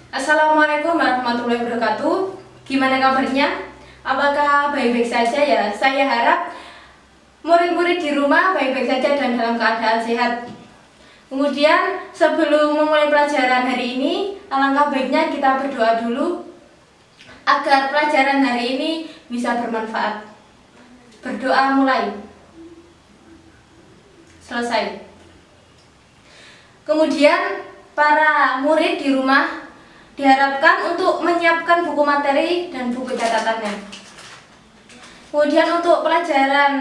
Assalamualaikum warahmatullahi wabarakatuh. Gimana kabarnya? Apakah baik-baik saja ya? Saya harap murid-murid di rumah baik-baik saja dan dalam keadaan sehat. Kemudian sebelum memulai pelajaran hari ini, alangkah baiknya kita berdoa dulu agar pelajaran hari ini bisa bermanfaat. Berdoa mulai. Selesai. Kemudian para murid di rumah diharapkan untuk menyiapkan buku materi dan buku catatannya. Kemudian untuk pelajaran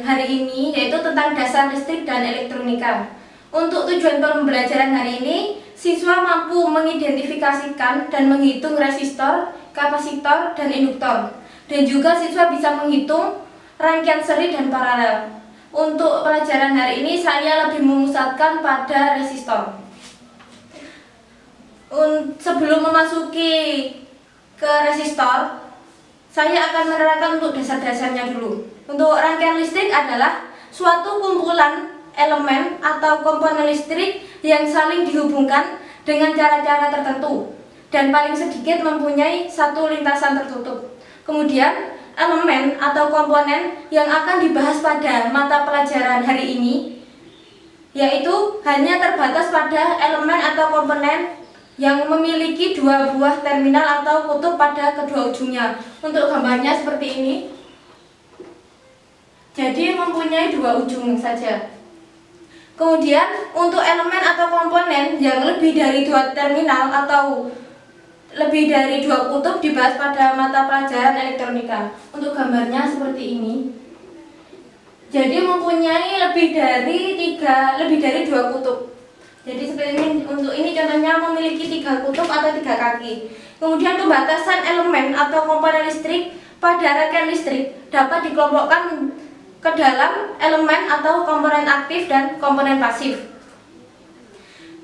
hari ini yaitu tentang dasar listrik dan elektronika. Untuk tujuan pembelajaran hari ini, siswa mampu mengidentifikasikan dan menghitung resistor, kapasitor, dan induktor. Dan juga siswa bisa menghitung rangkaian seri dan paralel. Untuk pelajaran hari ini saya lebih memusatkan pada resistor. Sebelum memasuki ke resistor, saya akan menerangkan untuk dasar-dasarnya dulu. Untuk rangkaian listrik adalah suatu kumpulan elemen atau komponen listrik yang saling dihubungkan dengan cara-cara tertentu dan paling sedikit mempunyai satu lintasan tertutup. Kemudian elemen atau komponen yang akan dibahas pada mata pelajaran hari ini yaitu hanya terbatas pada elemen atau komponen yang memiliki dua buah terminal atau kutub pada kedua ujungnya. Untuk gambarnya seperti ini. Jadi mempunyai dua ujung saja. Kemudian untuk elemen atau komponen yang lebih dari dua terminal atau lebih dari dua kutub dibahas pada mata pelajaran elektronika. Untuk gambarnya seperti ini. Jadi mempunyai lebih dari dua kutub. Jadi seperti ini. Untuk ini contohnya memiliki tiga kutub atau tiga kaki. Kemudian pembatasan elemen atau komponen listrik pada rangkaian listrik dapat dikelompokkan ke dalam elemen atau komponen aktif dan komponen pasif.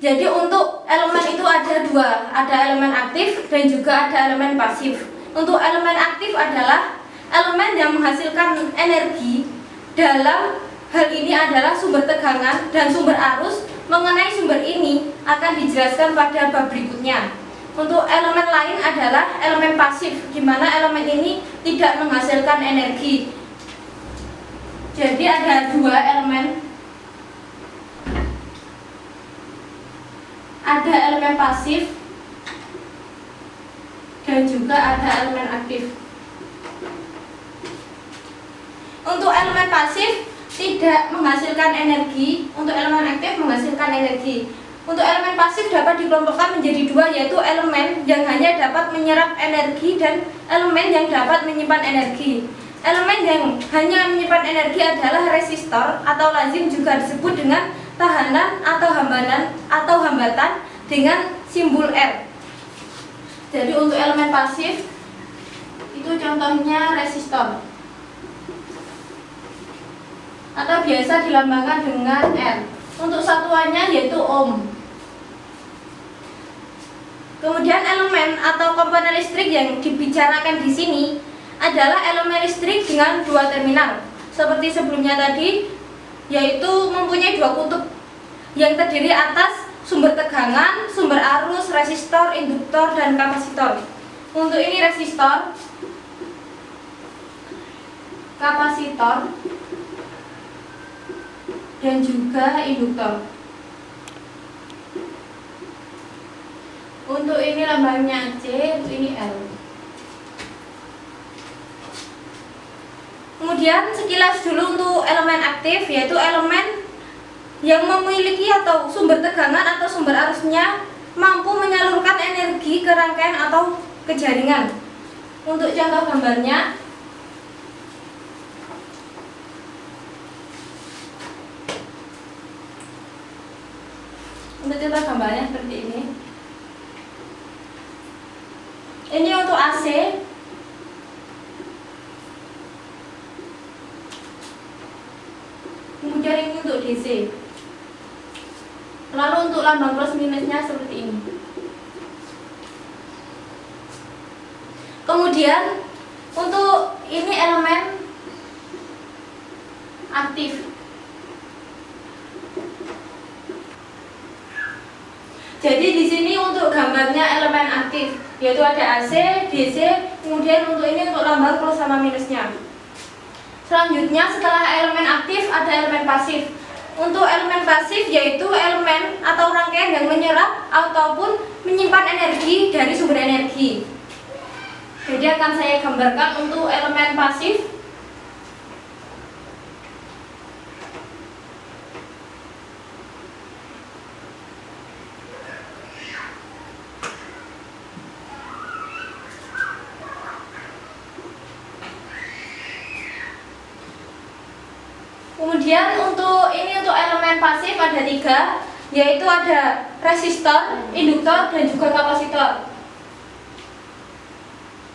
Jadi untuk elemen itu ada dua, ada elemen aktif dan juga ada elemen pasif. Untuk elemen aktif adalah elemen yang menghasilkan energi. Dalam hal ini adalah sumber tegangan dan sumber arus. Mengenai sumber ini akan dijelaskan pada bab berikutnya. Untuk elemen lain adalah elemen pasif, di mana elemen ini tidak menghasilkan energi. Jadi ada dua elemen. Ada elemen pasif dan juga ada elemen aktif. Untuk elemen pasif tidak menghasilkan energi, untuk elemen aktif menghasilkan energi. Untuk elemen pasif dapat dikelompokkan menjadi dua, yaitu elemen yang hanya dapat menyerap energi dan elemen yang dapat menyimpan energi. Elemen yang hanya menyimpan energi adalah resistor atau lazim juga disebut dengan tahanan atau hambatan dengan simbol R. Jadi untuk elemen pasif itu contohnya resistor atau biasa dilambangkan dengan R. Untuk satuannya yaitu ohm. Kemudian elemen atau komponen listrik yang dibicarakan di sini adalah elemen listrik dengan dua terminal. Seperti sebelumnya tadi, yaitu mempunyai dua kutub yang terdiri atas sumber tegangan, sumber arus, resistor, induktor, dan kapasitor. Untuk ini resistor, kapasitor, dan juga induktor. Untuk ini lambangnya C, untuk ini L. Kemudian sekilas dulu untuk elemen aktif, yaitu elemen yang memiliki atau sumber tegangan atau sumber arusnya mampu menyalurkan energi ke rangkaian atau ke jaringan. Untuk contoh gambarnya, seperti ini. Ini untuk AC. Kemudian ini untuk DC. Lalu untuk lambang plus minusnya seperti ini. Kemudian untuk ini elemen aktif. Jadi di sini untuk gambarnya elemen aktif, yaitu ada AC, DC, kemudian untuk ini untuk lambang plus sama minusnya. Selanjutnya setelah elemen aktif ada elemen pasif. Untuk elemen pasif yaitu elemen atau rangkaian yang menyerap ataupun menyimpan energi dari sumber energi. Jadi akan saya gambarkan untuk elemen pasif. Kemudian untuk elemen pasif ada 3, yaitu ada resistor, induktor, dan juga kapasitor.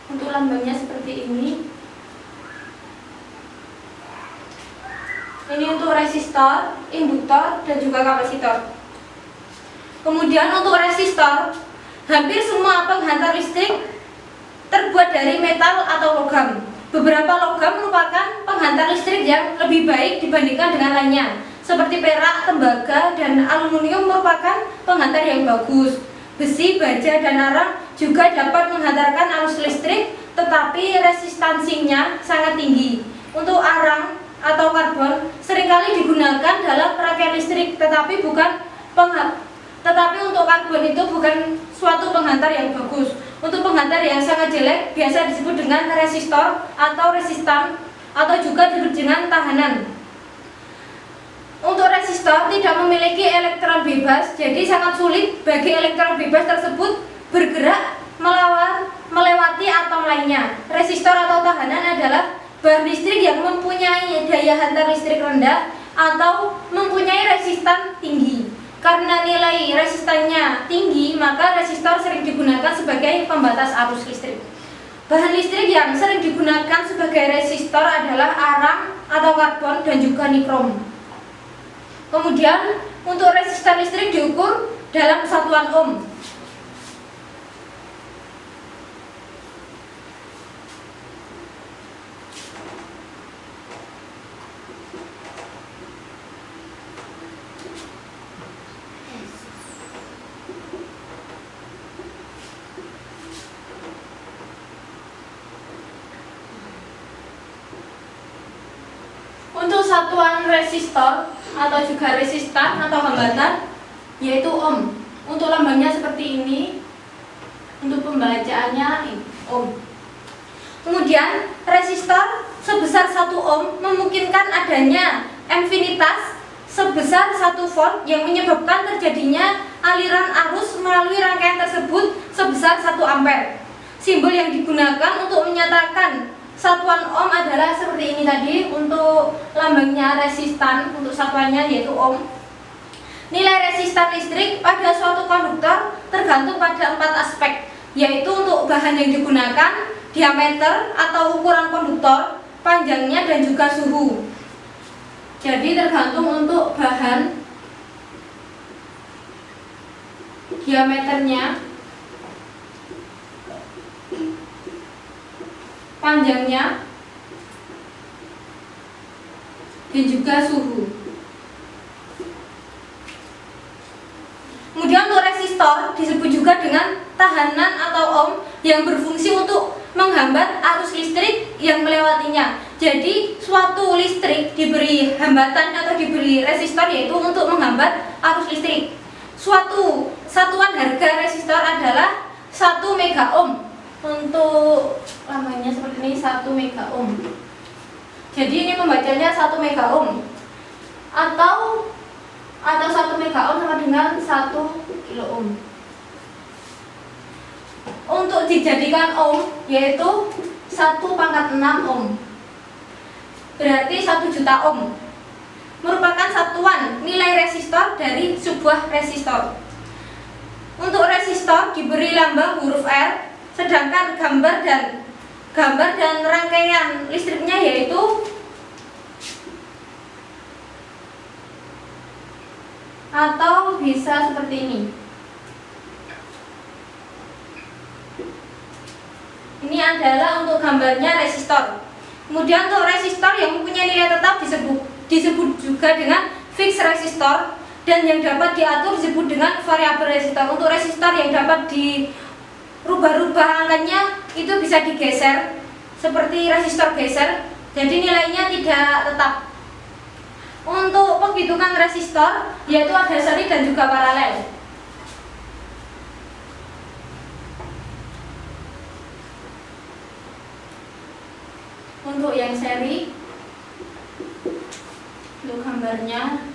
Untuk lambangnya seperti ini. Ini untuk resistor, induktor, dan juga kapasitor. Kemudian untuk resistor, hampir semua penghantar listrik terbuat dari metal atau logam. Beberapa logam merupakan penghantar listrik yang lebih baik dibandingkan dengan lainnya, seperti perak, tembaga, dan aluminium merupakan penghantar yang bagus. Besi, baja, dan arang juga dapat menghantarkan arus listrik, tetapi resistansinya sangat tinggi. Untuk arang atau karbon seringkali digunakan dalam rangkaian listrik, tetapi untuk karbon itu bukan suatu penghantar yang bagus. Untuk penghantar yang sangat jelek biasa disebut dengan resistor atau resistan, atau juga disebut dengan tahanan. Untuk resistor tidak memiliki elektron bebas, jadi sangat sulit bagi elektron bebas tersebut bergerak melewati atom lainnya. Resistor atau tahanan adalah bahan listrik yang mempunyai daya hantar listrik rendah atau mempunyai resistan tinggi. Karena nilai resistannya tinggi, maka resistor sering digunakan sebagai pembatas arus listrik. Bahan listrik yang sering digunakan sebagai resistor adalah arang atau karbon dan juga nikrom. Kemudian untuk resistan listrik diukur dalam satuan ohm. Untuk satuan resistor atau juga resistan atau hambatan yaitu ohm. Untuk lambangnya seperti ini. Untuk pembacaannya ohm. Kemudian resistor sebesar 1 ohm memungkinkan adanya infinitas sebesar 1 volt yang menyebabkan terjadinya aliran arus melalui rangkaian tersebut sebesar 1 ampere. Simbol yang digunakan untuk menyatakan satuan ohm adalah seperti ini tadi. Untuk lambangnya resistan, untuk satuannya yaitu ohm. Nilai resistan listrik pada suatu konduktor tergantung pada 4 aspek, yaitu untuk bahan yang digunakan, diameter atau ukuran konduktor, panjangnya, dan juga suhu. Jadi tergantung untuk bahan, diameternya, panjangnya, dan juga suhu. Kemudian untuk resistor disebut juga dengan tahanan atau ohm yang berfungsi untuk menghambat arus listrik yang melewatinya. Jadi suatu listrik diberi hambatan atau diberi resistor yaitu untuk menghambat arus listrik. Suatu satuan harga resistor adalah 1 mega ohm. Untuk lamanya seperti ini 1 mega ohm. Jadi ini membacanya 1 mega ohm atau 1 mega ohm sama dengan 1 kilo ohm. Untuk dijadikan ohm yaitu 1/6 ohm. Berarti 1 juta ohm. Merupakan satuan nilai resistor dari sebuah resistor. Untuk resistor diberi lambang huruf R, sedangkan gambar dan rangkaian listriknya yaitu atau bisa seperti ini. Ini adalah untuk gambarnya resistor. Kemudian untuk resistor yang mempunyai nilai tetap disebut juga dengan fixed resistor. dan yang dapat diatur disebut dengan variabel resistor. Untuk resistor yang dapat dirubah-rubah angkanya itu bisa digeser seperti resistor geser, jadi nilainya tidak tetap. Untuk penghitungan resistor yaitu ada seri dan juga paralel. Untuk yang seri, untuk gambarnya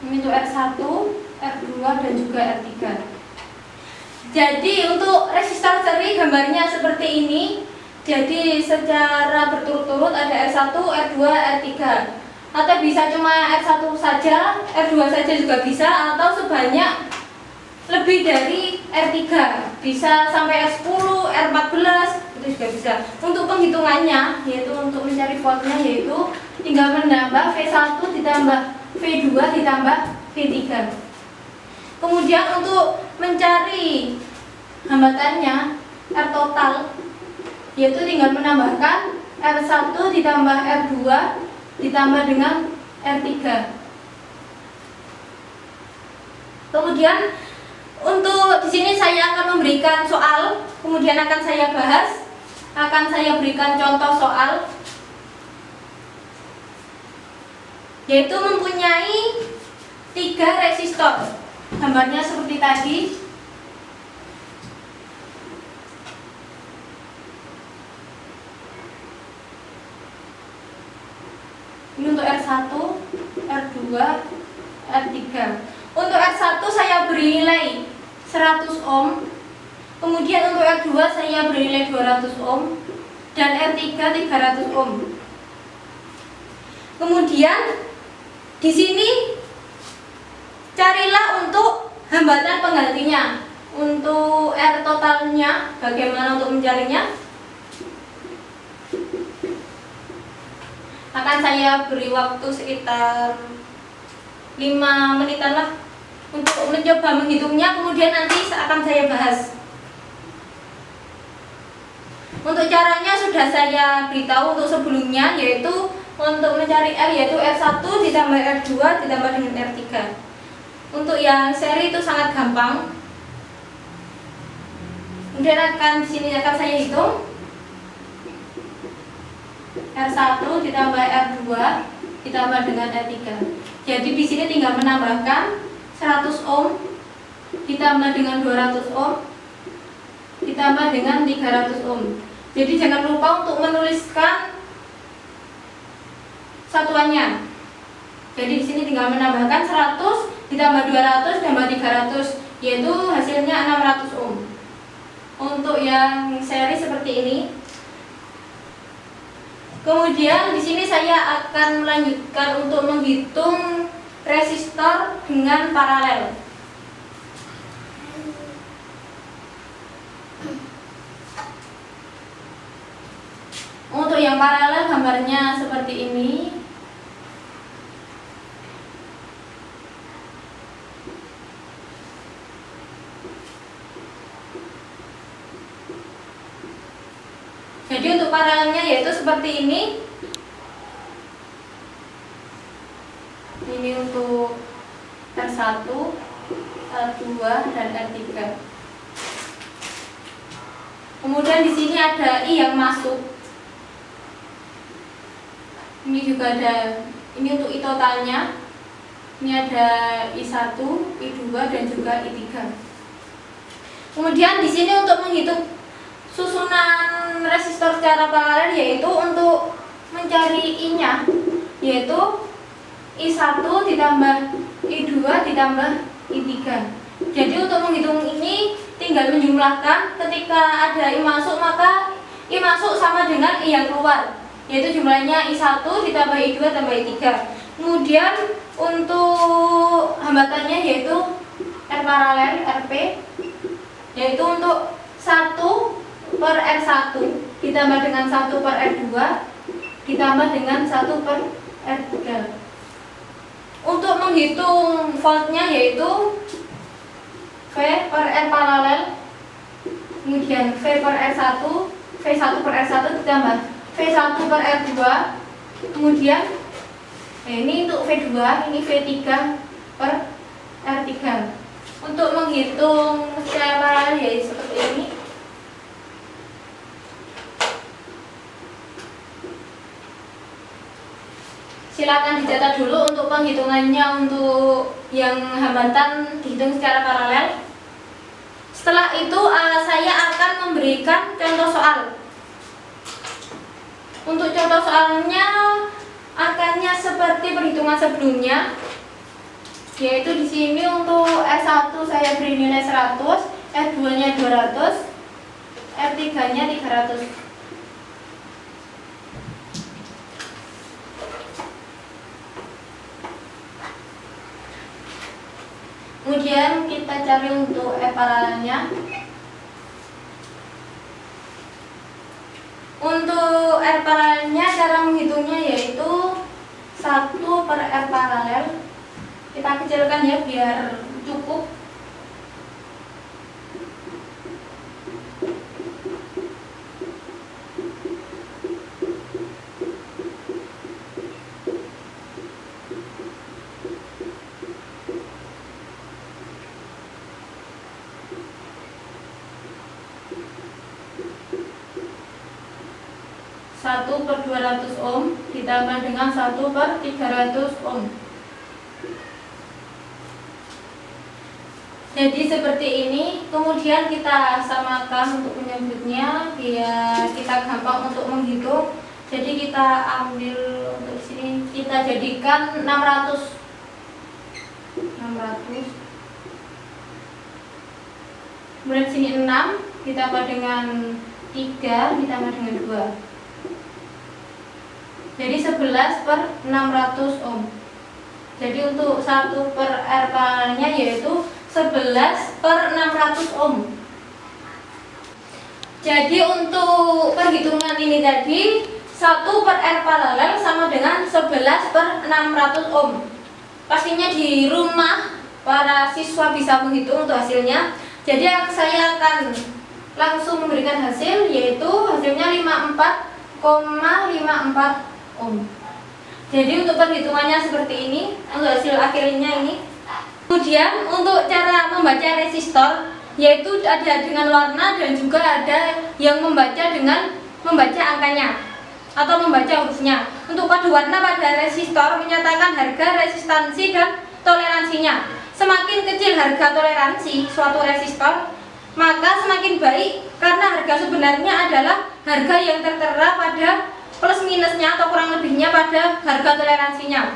ini untuk R1, R2 dan juga R3. Jadi untuk resistor seri gambarnya seperti ini. Jadi secara berturut-turut ada R1, R2, R3. Atau bisa cuma R1 saja, R2 saja juga bisa, atau sebanyak lebih dari R3. Bisa sampai R10, R14 itu juga bisa. Untuk penghitungannya yaitu untuk mencari voltnya yaitu tinggal menambah V1 ditambah V2 ditambah V3. Kemudian untuk mencari hambatannya R total yaitu tinggal menambahkan R1 ditambah R2 ditambah dengan R3. Kemudian untuk di sini saya akan memberikan soal, kemudian akan saya bahas, akan saya berikan contoh soal, yaitu mempunyai 3 resistor. Gambarnya seperti tadi. Ini untuk R1, R2, R3. Untuk R1 saya beri nilai 100 ohm. Kemudian untuk R2 saya beri nilai 200 ohm dan R3 300 ohm. Kemudian di sini carilah untuk hambatan penggantinya. Untuk R totalnya bagaimana untuk mencarinya? Akan saya beri waktu sekitar 5 menitan lah untuk mencoba menghitungnya, kemudian nanti akan saya bahas. Untuk caranya sudah saya beritahu untuk sebelumnya, yaitu untuk mencari R yaitu R1 ditambah R2 ditambah dengan R3. Untuk yang seri itu sangat gampang. Kemudian di sini akan saya hitung. R1 ditambah R2 ditambah dengan R3. Jadi di sini tinggal menambahkan 100 ohm ditambah dengan 200 ohm ditambah dengan 300 ohm. Jadi jangan lupa untuk menuliskan satuannya. Jadi di sini tinggal menambahkan 100 ditambah 200 ditambah 300, yaitu hasilnya 600 ohm. Untuk yang seri seperti ini. Kemudian di sini saya akan melanjutkan untuk menghitung resistor dengan paralel. Untuk yang paralel gambarnya seperti ini. Jadi untuk paralelnya yaitu seperti ini. Ini untuk R1, R2 dan R3. Kemudian di sini ada I yang masuk. Ini juga ada, ini untuk I totalnya. Ini ada I1, I2 dan juga I3. Kemudian di sini untuk menghitung susunan resistor secara paralel yaitu untuk mencari I-nya yaitu I1 ditambah I2 ditambah I3. Jadi untuk menghitung ini tinggal menjumlahkan. Ketika ada I masuk maka I masuk sama dengan I yang keluar, yaitu jumlahnya I1 ditambah I2 tambah I3. Kemudian untuk hambatannya yaitu R paralel RP, yaitu untuk 1 per R1 ditambah dengan 1 per R2 ditambah dengan 1 per R3. Untuk menghitung voltnya yaitu V per R paralel kemudian V per R1, V1 per R1 ditambah V1 per R2, kemudian ini untuk V2, ini V3 per R3. Untuk menghitung secara paralel ya seperti ini. Silakan dicatat dulu untuk penghitungannya, untuk yang hambatan dihitung secara paralel. Setelah itu saya akan memberikan contoh soal. Untuk contoh soalnya akannya seperti perhitungan sebelumnya, yaitu di sini untuk R1 saya beri nilai 100, R2-nya 200, R3-nya 300. Kemudian kita cari untuk paralelnya. Untuk R paralelnya cara menghitungnya yaitu 1 per R paralel. Kita kecilkan ya biar cukup. Satu per 200 ohm ditambah dengan 1 per 300 ohm. Jadi seperti ini. Kemudian kita samakan untuk penyebutnya biar kita gampang untuk menghitung. Jadi kita ambil untuk sini, kita jadikan 600. Kemudian sini 6 ditambah dengan 3 ditambah dengan 2. Jadi 11 per 600 ohm. Jadi untuk 1 per R paralelnya yaitu 11 per 600 ohm. Jadi untuk perhitungan ini tadi 1 per R paralel sama dengan 11 per 600 ohm. Pastinya di rumah para siswa bisa menghitung untuk hasilnya. Jadi saya akan langsung memberikan hasil, yaitu hasilnya 54,54 ohm. Jadi untuk perhitungannya seperti ini, untuk hasil akhirnya ini. Kemudian untuk cara membaca resistor, yaitu ada dengan warna dan juga ada yang membaca dengan membaca angkanya atau membaca hurufnya. Untuk kode warna pada resistor menyatakan harga, resistansi, dan toleransinya. Semakin kecil harga toleransi suatu resistor, maka semakin baik karena harga sebenarnya adalah harga yang tertera pada plus minusnya atau kurang lebihnya pada harga toleransinya.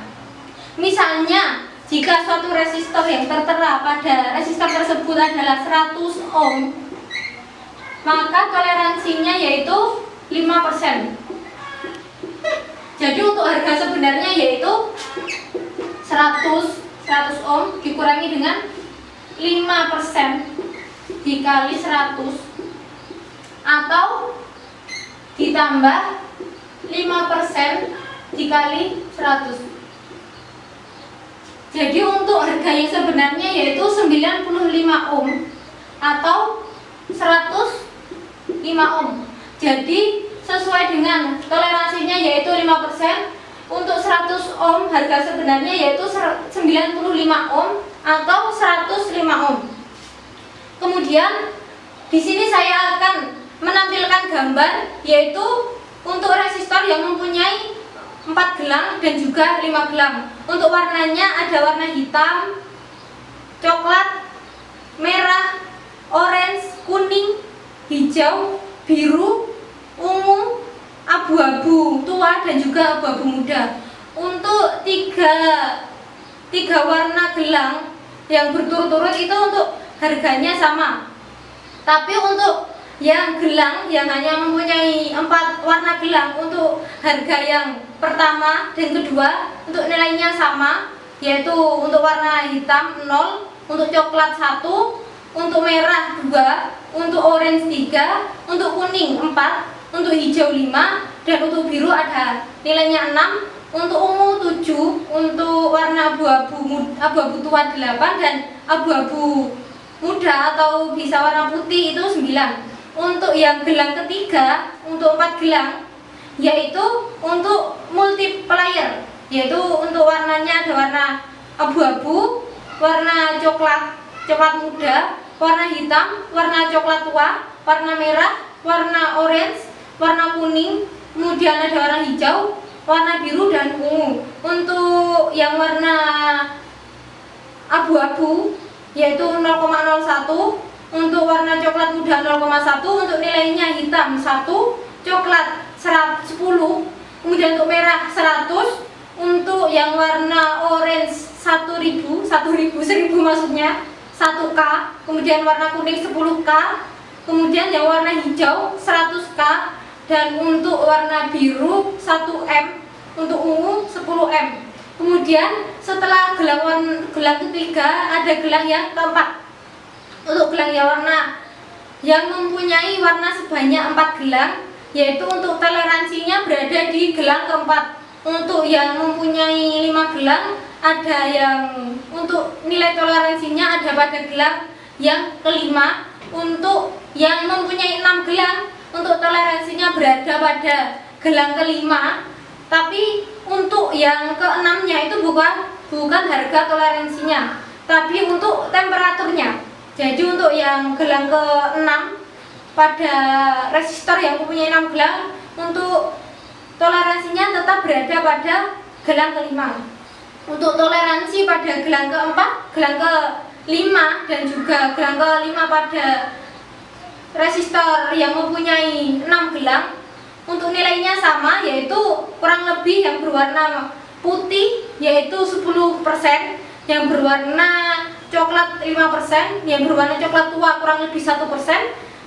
Misalnya, jika suatu resistor yang tertera pada resistor tersebut adalah 100 ohm, maka toleransinya yaitu 5%. Jadi untuk harga sebenarnya yaitu 100 ohm dikurangi dengan 5% dikali 100 atau ditambah 5% dikali 100. Jadi untuk harga yang sebenarnya yaitu 95 ohm atau 105 ohm. Jadi sesuai dengan toleransinya yaitu 5%, untuk 100 ohm harga sebenarnya yaitu 95 ohm atau 105 ohm. Kemudian di sini saya akan menampilkan gambar, yaitu untuk resistor yang mempunyai 4 gelang dan juga 5 gelang. Untuk warnanya ada warna hitam, coklat, merah, orange, kuning, hijau, biru, ungu, abu-abu tua dan juga abu-abu muda. Untuk tiga warna gelang yang berturut-turut itu untuk harganya sama. Tapi untuk yang gelang yang hanya mempunyai 4 warna gelang, untuk harga yang pertama dan kedua untuk nilainya sama, yaitu untuk warna hitam 0, untuk coklat 1, untuk merah 2, untuk orange 3, untuk kuning 4, untuk hijau 5, dan untuk biru ada nilainya 6, untuk ungu 7, untuk warna abu-abu tua 8, dan abu-abu muda atau bisa warna putih itu 9. untuk yang gelang ketiga, untuk 4 gelang, yaitu untuk multiplier, yaitu untuk warnanya ada warna abu-abu, warna coklat muda, warna hitam, warna coklat tua, warna merah, warna orange, warna kuning, kemudian ada warna hijau, warna biru, dan ungu. Untuk yang warna abu-abu yaitu 0,01, untuk warna coklat muda 0,1, untuk nilainya hitam 1, coklat 10, kemudian untuk merah 100, untuk yang warna orange 1000 maksudnya 1K, kemudian warna kuning 10K, kemudian yang warna hijau 100K, dan untuk warna biru 1M, untuk ungu 10M. Kemudian setelah gelang ketiga ada gelang yang keempat. Untuk gelang yang mempunyai warna sebanyak 4 gelang, yaitu untuk toleransinya berada di gelang keempat. Untuk yang mempunyai 5 gelang, ada yang untuk nilai toleransinya ada pada gelang yang kelima. Untuk yang mempunyai 6 gelang, untuk toleransinya berada pada gelang kelima. Tapi untuk yang keenamnya itu bukan harga toleransinya, tapi untuk temperaturnya. Jadi untuk yang gelang ke-6 pada resistor yang mempunyai 6 gelang, untuk toleransinya tetap berada pada gelang kelima. Untuk toleransi pada gelang keempat, gelang ke-5, dan juga gelang ke-5 pada resistor yang mempunyai 6 gelang, untuk nilainya sama, yaitu kurang lebih yang berwarna putih yaitu 10%, yang berwarna coklat 5%, yang berwarna coklat tua kurang lebih 1%,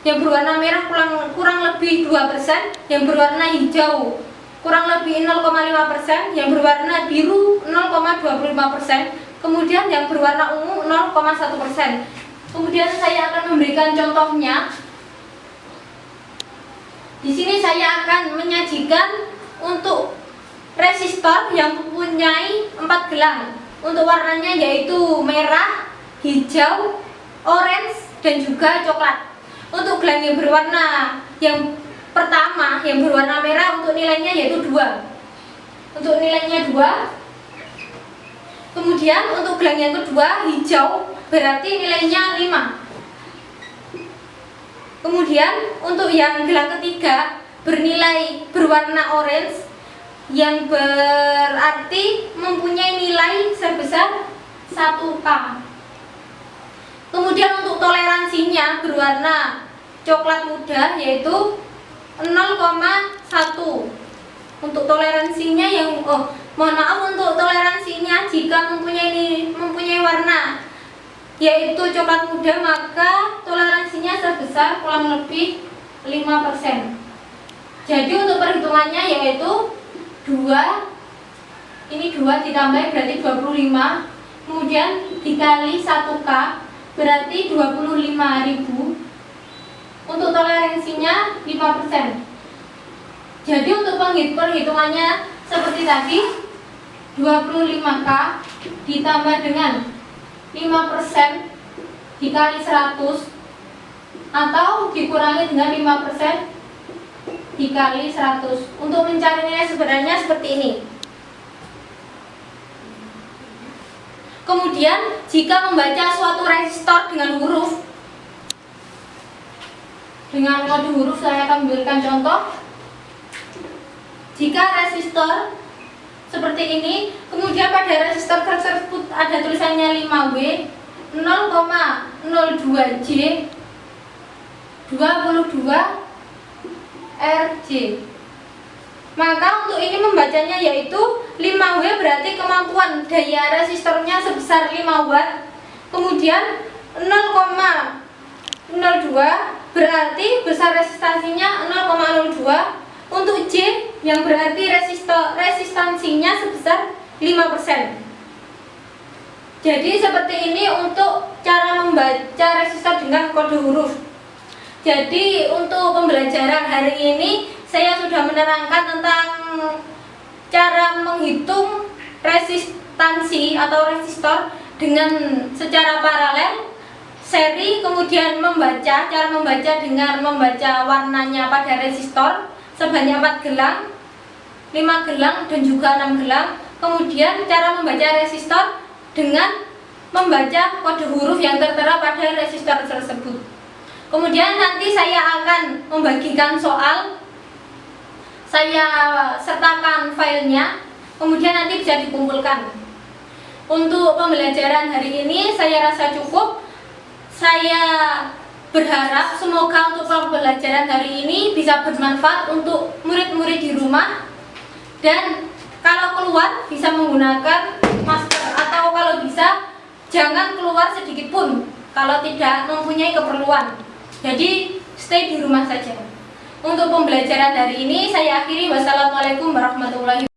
yang berwarna merah kurang lebih 2%, yang berwarna hijau kurang lebih 0,5%, yang berwarna biru 0,25%, kemudian yang berwarna ungu 0,1%. Kemudian saya akan memberikan contohnya. Di sini saya akan menyajikan untuk resistor yang mempunyai 4 gelang. Untuk warnanya yaitu merah, hijau, orange, dan juga coklat. Untuk gelang yang pertama yang berwarna merah, untuk nilainya yaitu 2. Untuk nilainya 2. Kemudian untuk gelang yang kedua hijau, berarti nilainya 5. Kemudian untuk yang gelang ketiga berwarna orange, yang berarti mempunyai nilai sebesar 1K. Kemudian untuk toleransinya berwarna coklat muda yaitu 0,1. Untuk toleransinya untuk toleransinya jika mempunyai warna yaitu coklat muda, maka toleransinya sebesar kurang lebih 5%. Jadi untuk perhitungannya yaitu 2 ditambah berarti 25, kemudian dikali 1K berarti 25.000. Untuk toleransinya 5%. Jadi untuk perhitungannya seperti tadi, 25K ditambah dengan 5% dikali 100, atau dikurangi dengan 5% dikali 100. Untuk mencari nilai sebenarnya seperti ini. Kemudian jika membaca suatu resistor dengan kode huruf, saya akan memberikan contoh. Jika resistor seperti ini, kemudian pada resistor tersebut ada tulisannya 5W, 0,02J, 22RJ. Maka untuk ini membacanya yaitu 5W berarti kemampuan daya resistornya sebesar 5 watt. Kemudian 0,02 berarti besar resistansinya 0,02. Untuk J yang berarti resistansinya sebesar 5%. Jadi seperti ini untuk cara membaca resistor dengan kode huruf. Jadi untuk pembelajaran hari ini saya sudah menerangkan tentang cara menghitung resistansi atau resistor dengan secara paralel. seri, kemudian membaca, cara membaca dengan membaca warnanya pada resistor sebanyak 4 gelang, 5 gelang dan juga 6 gelang. Kemudian cara membaca resistor dengan membaca kode huruf yang tertera pada resistor tersebut. Kemudian nanti saya akan membagikan soal, saya sertakan filenya, kemudian nanti bisa dikumpulkan. Untuk pembelajaran hari ini saya rasa cukup. Saya berharap semoga untuk pembelajaran hari ini bisa bermanfaat untuk murid-murid di rumah, dan kalau keluar bisa menggunakan masker, atau kalau bisa jangan keluar sedikit pun kalau tidak mempunyai keperluan. Jadi stay di rumah saja. Untuk pembelajaran hari ini saya akhiri. Wassalamualaikum warahmatullahi wabarakatuh.